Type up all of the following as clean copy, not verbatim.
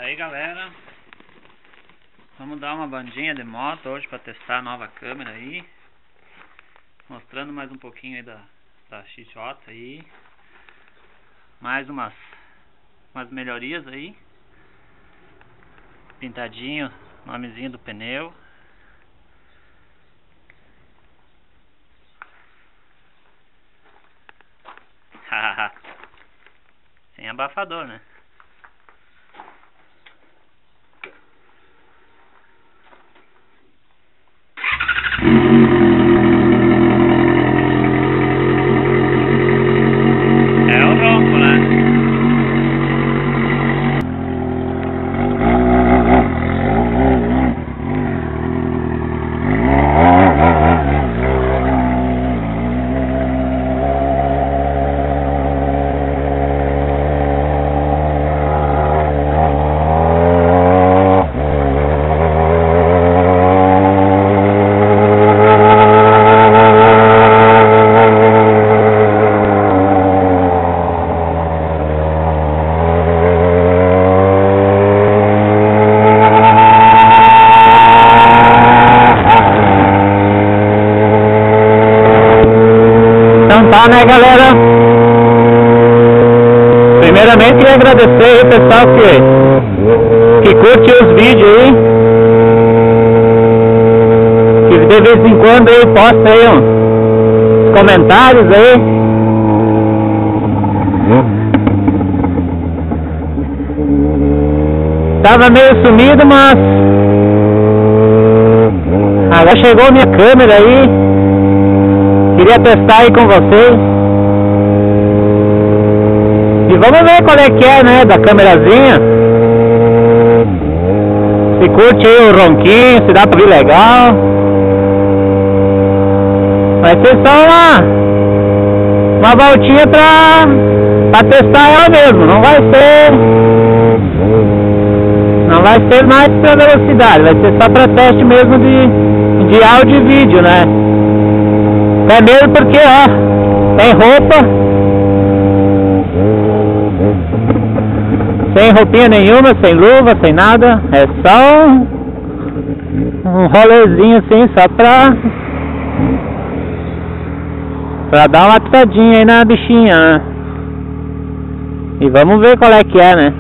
Aí galera, vamos dar uma bandinha de moto hoje para testar a nova câmera aí, mostrando mais um pouquinho aí da XJ aí, mais umas melhorias aí, pintadinho, nomezinho do pneu, sem abafador, né? Então tá, né, galera? Primeiramente queria agradecer aí o pessoal que curte os vídeos aí, que de vez em quando aí posta aí uns comentários aí. Tava meio sumido, mas agora chegou minha câmera aí. Queria testar aí com vocês. E vamos ver qual é que é, né, da câmerazinha. Se curte aí o ronquinho, se dá pra vir legal. Vai ser só uma voltinha pra testar ela mesmo. Não vai ser mais pra velocidade. Vai ser só pra teste mesmo de áudio e vídeo, né? É mesmo porque, ó, tem roupa, sem roupinha nenhuma, sem luva, sem nada. É só um rolezinho assim, só pra dar uma pisadinha aí na bichinha, né? E vamos ver qual é que é, né?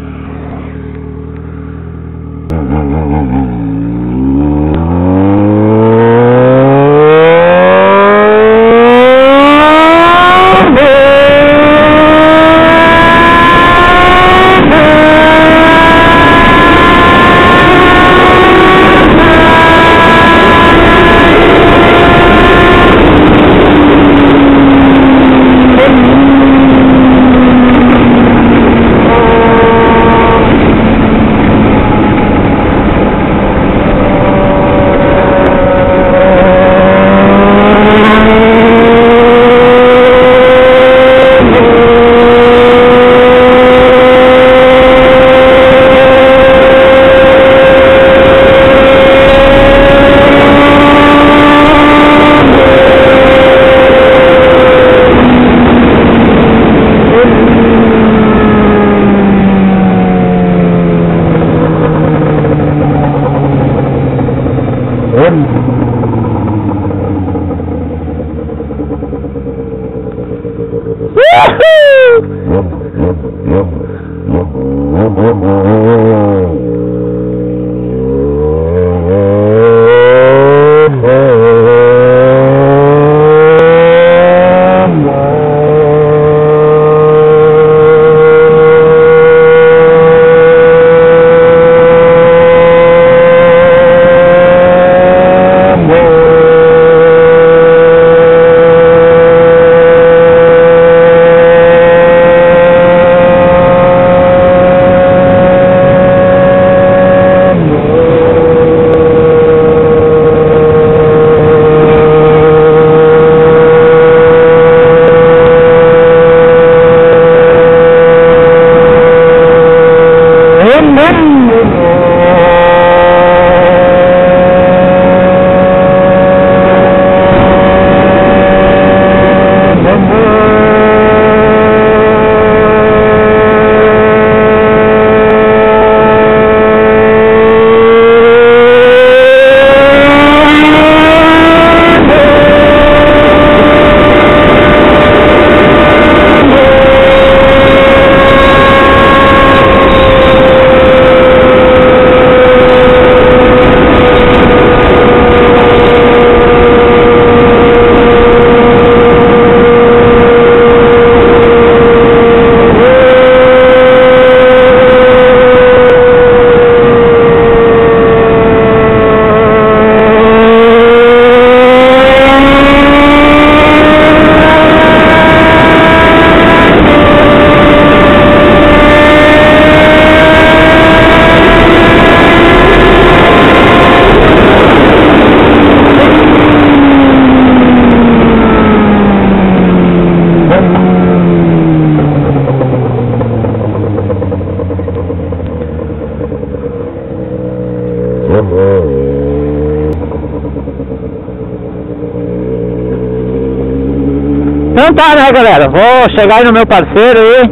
Então tá, né, galera? Vou chegar aí no meu parceiro aí,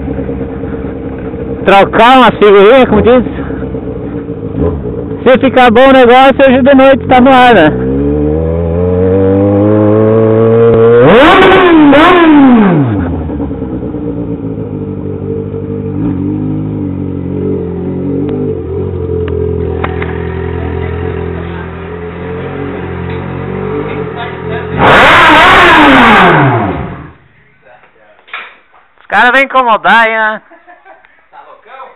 trocar uma figurinha, como diz. Se ficar bom o negócio, hoje de noite tá no ar, né? Os caras vêm incomodar aí, né? Tá loucão?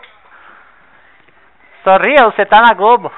Sorria, você tá na Globo.